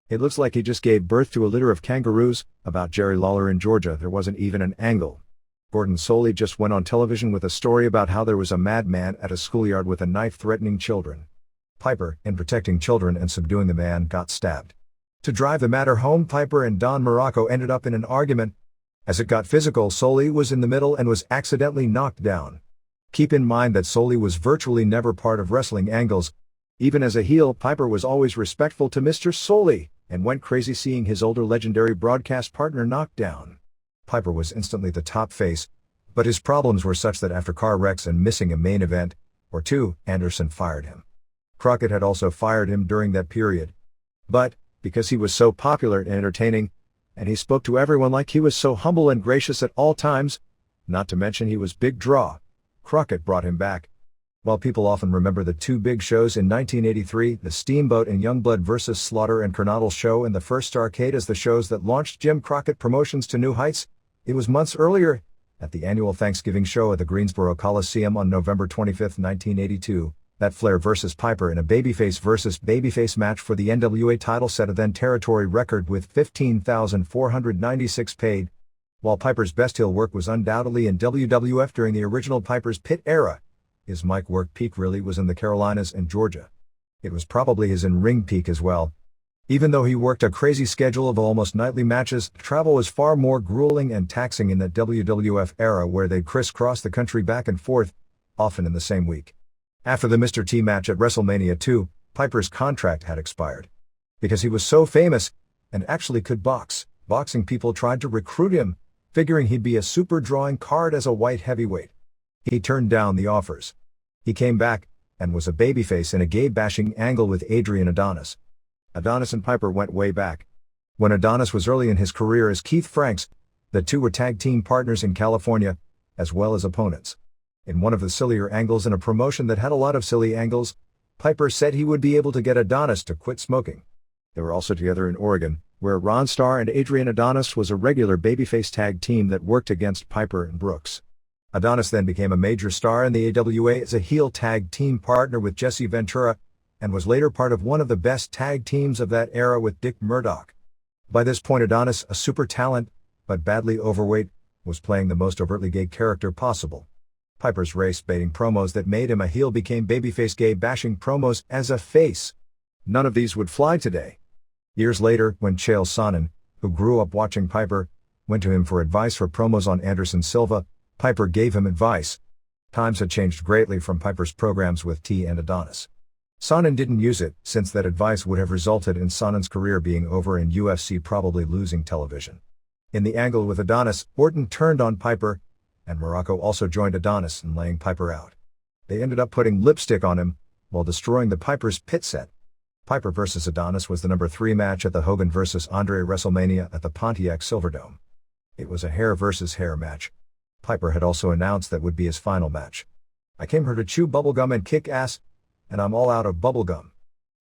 It looks like he just gave birth to a litter of kangaroos. About Jerry Lawler in Georgia, there wasn't even an angle. Gordon Soley just went on television with a story about how there was a madman at a schoolyard with a knife threatening children. Piper, in protecting children and subduing the man, got stabbed. To drive the matter home, Piper and Don Morocco ended up in an argument. As it got physical, Soley was in the middle and was accidentally knocked down. Keep in mind that Soley was virtually never part of wrestling angles. Even as a heel, Piper was always respectful to Mr. Soley, and went crazy seeing his older legendary broadcast partner knocked down. Piper was instantly the top face, but his problems were such that after car wrecks and missing a main event or two, Anderson fired him. Crockett had also fired him during that period. But, because he was so popular and entertaining, and he spoke to everyone like he was so humble and gracious at all times, not to mention he was big draw, Crockett brought him back. While people often remember the 2 big shows in 1983, the Steamboat and Youngblood vs. Slaughter and Coronado show and the first Starrcade as the shows that launched Jim Crockett Promotions to new heights, it was months earlier, at the annual Thanksgiving show at the Greensboro Coliseum on November 25, 1982, that Flair vs. Piper in a babyface vs. babyface match for the NWA title set a then territory record with 15,496 paid. While Piper's best heel work was undoubtedly in WWF during the original Piper's Pit era, his mic work peak really was in the Carolinas and Georgia. It was probably his in-ring peak as well. Even though he worked a crazy schedule of almost nightly matches, travel was far more grueling and taxing in the WWF era where they'd crisscross the country back and forth, often in the same week. After the Mr. T match at WrestleMania 2, Piper's contract had expired. Because he was so famous, and actually could box. Boxing people tried to recruit him, figuring he'd be a super drawing card as a white heavyweight. He turned down the offers. He came back, and was a babyface in a gay-bashing angle with Adrian Adonis. Adonis and Piper went way back. When Adonis was early in his career as Keith Franks, the two were tag team partners in California, as well as opponents. In one of the sillier angles in a promotion that had a lot of silly angles, Piper said he would be able to get Adonis to quit smoking. They were also together in Oregon, where Ron Starr and Adrian Adonis was a regular babyface tag team that worked against Piper and Brooks. Adonis then became a major star in the AWA as a heel tag team partner with Jesse Ventura, and was later part of one of the best tag teams of that era with Dick Murdoch. By this point Adonis, a super talent, but badly overweight, was playing the most overtly gay character possible. Piper's race-baiting promos that made him a heel became babyface gay-bashing promos as a face. None of these would fly today. Years later, when Chael Sonnen, who grew up watching Piper, went to him for advice for promos on Anderson Silva, Piper gave him advice. Times had changed greatly from Piper's programs with T and Adonis. Sonnen didn't use it, since that advice would have resulted in Sonnen's career being over and UFC probably losing television. In the angle with Adonis, Orton turned on Piper, and Morocco also joined Adonis in laying Piper out. They ended up putting lipstick on him, while destroying the Piper's pit set. Piper vs. Adonis was the number 3 match at the Hogan vs. Andre WrestleMania at the Pontiac Silverdome. It was a hair versus hair match. Piper had also announced that would be his final match. "I came here to chew bubblegum and kick ass, and I'm all out of bubblegum."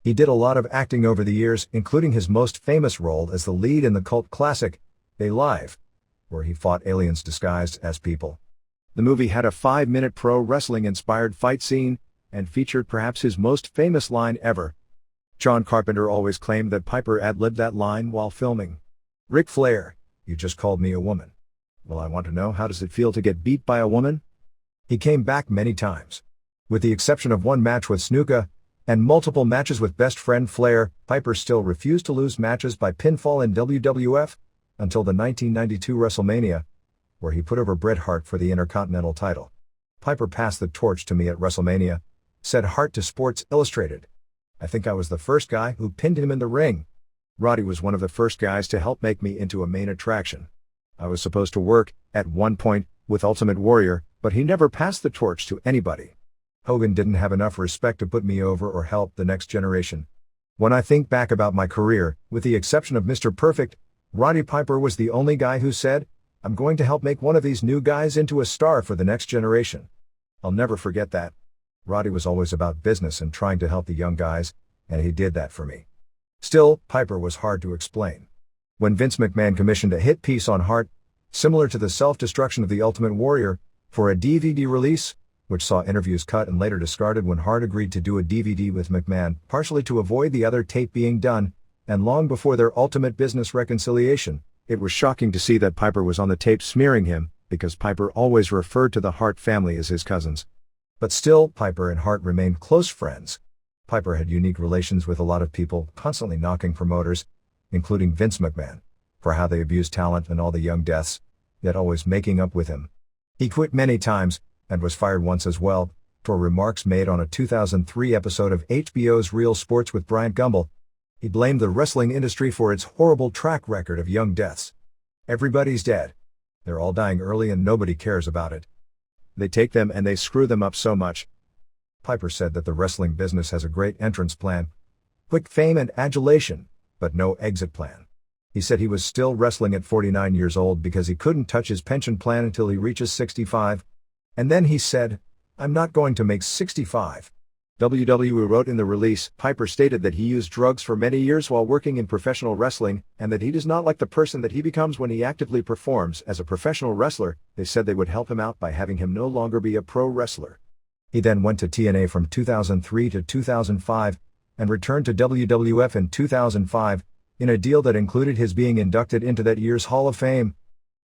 He did a lot of acting over the years, including his most famous role as the lead in the cult classic, They Live, where he fought aliens disguised as people. The movie had a 5-minute pro wrestling-inspired fight scene, and featured perhaps his most famous line ever. John Carpenter always claimed that Piper ad-libbed that line while filming. "Ric Flair, you just called me a woman. Well, I want to know, how does it feel to get beat by a woman?" He came back many times. With the exception of one match with Snuka, and multiple matches with best friend Flair, Piper still refused to lose matches by pinfall in WWF, until the 1992 WrestleMania, where he put over Bret Hart for the Intercontinental title. "Piper passed the torch to me at WrestleMania," said Hart to Sports Illustrated. "I think I was the first guy who pinned him in the ring. Roddy was one of the first guys to help make me into a main attraction. I was supposed to work, at one point, with Ultimate Warrior, but he never passed the torch to anybody. Hogan didn't have enough respect to put me over or help the next generation. When I think back about my career, with the exception of Mr. Perfect, Roddy Piper was the only guy who said, 'I'm going to help make one of these new guys into a star for the next generation.' I'll never forget that. Roddy was always about business and trying to help the young guys, and he did that for me." Still, Piper was hard to explain. When Vince McMahon commissioned a hit piece on Hart, similar to the self-destruction of the Ultimate Warrior, for a DVD release, which saw interviews cut and later discarded when Hart agreed to do a DVD with McMahon, partially to avoid the other tape being done, and long before their ultimate business reconciliation, it was shocking to see that Piper was on the tape smearing him, because Piper always referred to the Hart family as his cousins. But still, Piper and Hart remained close friends. Piper had unique relations with a lot of people, constantly knocking promoters, including Vince McMahon, for how they abused talent and all the young deaths, yet always making up with him. He quit many times, and was fired once as well, for remarks made on a 2003 episode of HBO's Real Sports with Bryant Gumbel. He blamed the wrestling industry for its horrible track record of young deaths. "Everybody's dead. They're all dying early and nobody cares about it. They take them and they screw them up so much." Piper said that the wrestling business has a great entrance plan, quick fame and adulation, but no exit plan. He said he was still wrestling at 49 years old because he couldn't touch his pension plan until he reaches 65. And then he said, "I'm not going to make 65. WWE wrote in the release, Piper stated that he used drugs for many years while working in professional wrestling, and that he does not like the person that he becomes when he actively performs as a professional wrestler. They said they would help him out by having him no longer be a pro wrestler." He then went to TNA from 2003 to 2005, and returned to WWF in 2005, in a deal that included his being inducted into that year's Hall of Fame.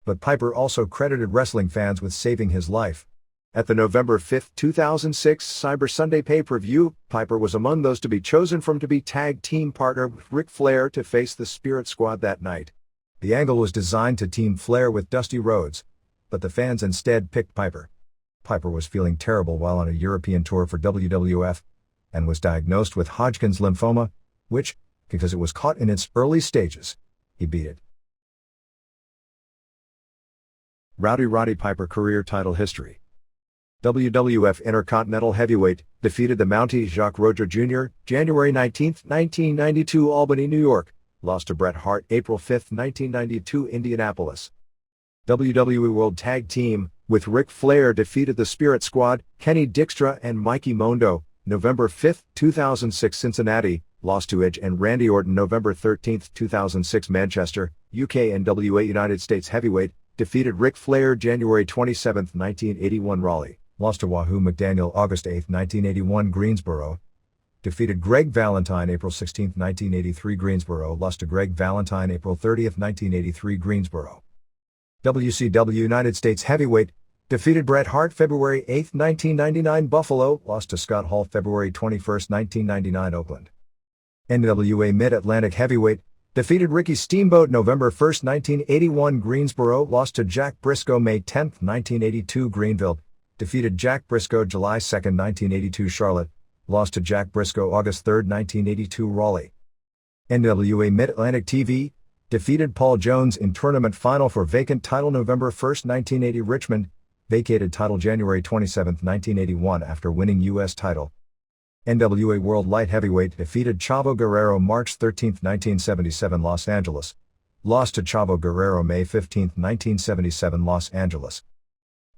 But Piper also credited wrestling fans with saving his life. At the November 5, 2006 Cyber Sunday pay-per-view, Piper was among those to be chosen from to be tag team partner with Ric Flair to face the Spirit Squad that night. The angle was designed to team Flair with Dusty Rhodes, but the fans instead picked Piper. Piper was feeling terrible while on a European tour for WWF, and was diagnosed with Hodgkin's lymphoma, which, because it was caught in its early stages, he beat it. Rowdy Roddy Piper career title history. WWF Intercontinental Heavyweight, defeated the Mountie Jacques Roger Jr., January 19, 1992 Albany, New York, lost to Bret Hart April 5, 1992 Indianapolis. WWE World Tag Team, with Ric Flair defeated the Spirit Squad, Kenny Dykstra and Mikey Mondo, November 5, 2006 Cincinnati, lost to Edge and Randy Orton November 13, 2006 Manchester, UK. NWA United States Heavyweight, defeated Ric Flair January 27, 1981 Raleigh, lost to Wahoo McDaniel August 8, 1981 Greensboro, defeated Greg Valentine April 16, 1983 Greensboro, lost to Greg Valentine April 30, 1983 Greensboro. WCW United States Heavyweight, defeated Bret Hart February 8, 1999 Buffalo, lost to Scott Hall February 21, 1999 Oakland. NWA Mid-Atlantic Heavyweight, defeated Ricky Steamboat November 1, 1981 Greensboro, lost to Jack Briscoe May 10, 1982 Greenville, defeated Jack Briscoe July 2, 1982 Charlotte, lost to Jack Briscoe August 3, 1982 Raleigh. NWA Mid-Atlantic TV, defeated Paul Jones in tournament final for vacant title November 1, 1980 Richmond, vacated title January 27, 1981 after winning U.S. title. NWA World Light Heavyweight defeated Chavo Guerrero March 13, 1977 Los Angeles, lost to Chavo Guerrero May 15, 1977 Los Angeles.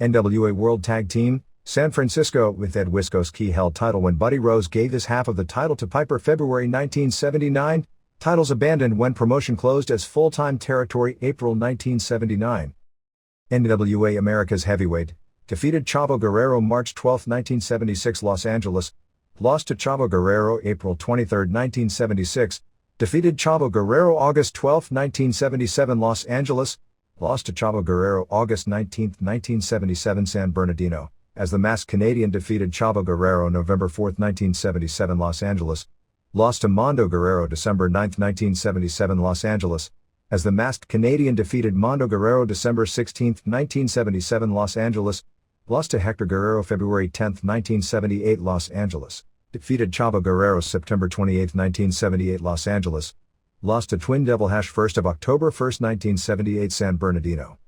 NWA World Tag Team, San Francisco, with Ed Wiscoski held title when Buddy Rose gave his half of the title to Piper February 1979, titles abandoned when promotion closed as full-time territory April 1979. NWA America's Heavyweight, defeated Chavo Guerrero March 12, 1976 Los Angeles, lost to Chavo Guerrero April 23, 1976, defeated Chavo Guerrero August 12, 1977 Los Angeles, lost to Chavo Guerrero August 19, 1977 San Bernardino, as the Masked Canadian defeated Chavo Guerrero November 4, 1977 Los Angeles, lost to Mondo Guerrero December 9, 1977 Los Angeles, as the Masked Canadian defeated Mondo Guerrero December 16, 1977 Los Angeles, lost to Hector Guerrero February 10, 1978 Los Angeles, defeated Chavo Guerrero September 28, 1978 Los Angeles, lost to Twin Devil Hash 1st of October 1, 1978 San Bernardino.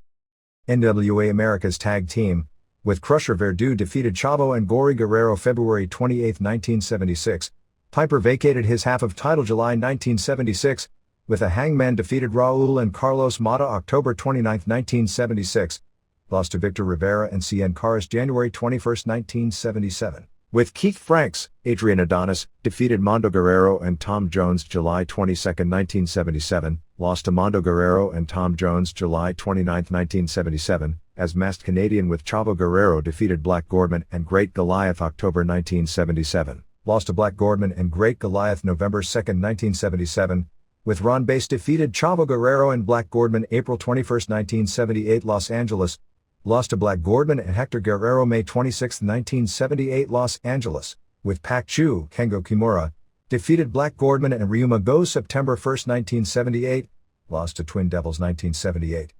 NWA America's Tag Team, with Crusher Verdú defeated Chavo and Gory Guerrero February 28, 1976, Piper vacated his half of title July 1976, with the Hangman defeated Raul and Carlos Mata October 29, 1976, lost to Victor Rivera and Cien Caras January 21, 1977, with Keith Franks, Adrian Adonis, defeated Mondo Guerrero and Tom Jones July 22, 1977, lost to Mondo Guerrero and Tom Jones July 29, 1977, as Masked Canadian with Chavo Guerrero defeated Black Gordman and Great Goliath October 1977. Lost to Black Gordman and Great Goliath November 2, 1977, with Ron Bass defeated Chavo Guerrero and Black Gordman April 21, 1978 Los Angeles, lost to Black Gordman and Hector Guerrero May 26, 1978 Los Angeles, with Pak Chu, Kengo Kimura, defeated Black Gordman and Ryuma Go September 1, 1978, lost to Twin Devils 1978.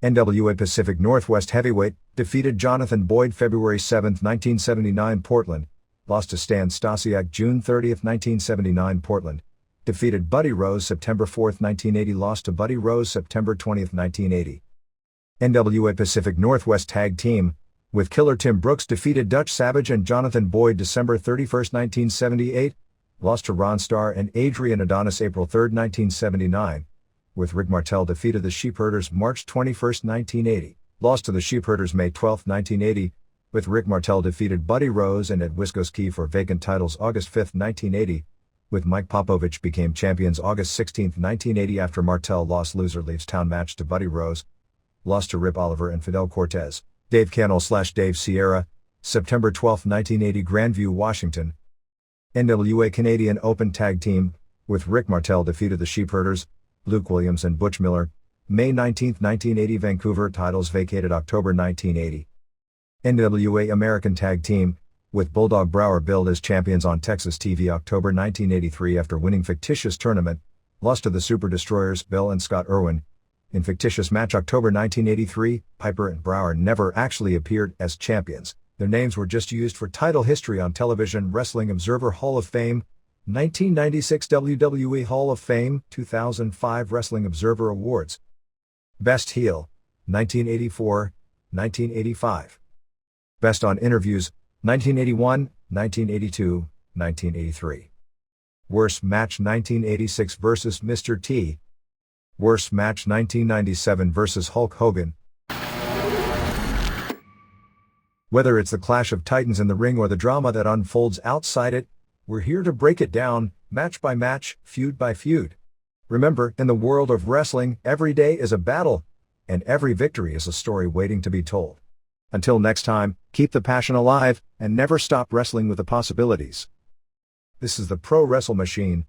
NWA Pacific Northwest Heavyweight, defeated Jonathan Boyd February 7, 1979 Portland, lost to Stan Stasiak June 30, 1979 Portland, defeated Buddy Rose September 4, 1980 lost to Buddy Rose September 20, 1980. NWA Pacific Northwest Tag Team, with Killer Tim Brooks defeated Dutch Savage and Jonathan Boyd December 31, 1978, lost to Ron Starr and Adrian Adonis April 3, 1979, with Rick Martel defeated the Sheepherders March 21, 1980, lost to the Sheepherders May 12, 1980, with Rick Martel defeated Buddy Rose and Ed Wiscoski for vacant titles August 5, 1980, with Mike Popovich became champions August 16, 1980 after Martel lost loser leaves town match to Buddy Rose, lost to Rip Oliver and Fidel Cortez, Dave Cannell/Dave Sierra, September 12, 1980 Grandview, Washington. NWA Canadian Open Tag Team, with Rick Martel defeated the Sheepherders, Luke Williams and Butch Miller, May 19, 1980 Vancouver titles vacated October 1980. NWA American Tag Team, with Bulldog Brower billed as champions on Texas TV October 1983 after winning fictitious tournament, lost to the Super Destroyers Bill and Scott Irwin. In fictitious match October 1983, Piper and Brower never actually appeared as champions. Their names were just used for title history on television. Wrestling Observer Hall of Fame, 1996 WWE Hall of Fame, 2005 Wrestling Observer Awards. Best Heel, 1984, 1985. Best on Interviews, 1981, 1982, 1983. Worst Match 1986 vs. Mr. T. Worst Match 1997 vs. Hulk Hogan. Whether it's the clash of titans in the ring or the drama that unfolds outside it, we're here to break it down, match by match, feud by feud. Remember, in the world of wrestling, every day is a battle, and every victory is a story waiting to be told. Until next time, keep the passion alive, and never stop wrestling with the possibilities. This is the Pro Wrestle Machine,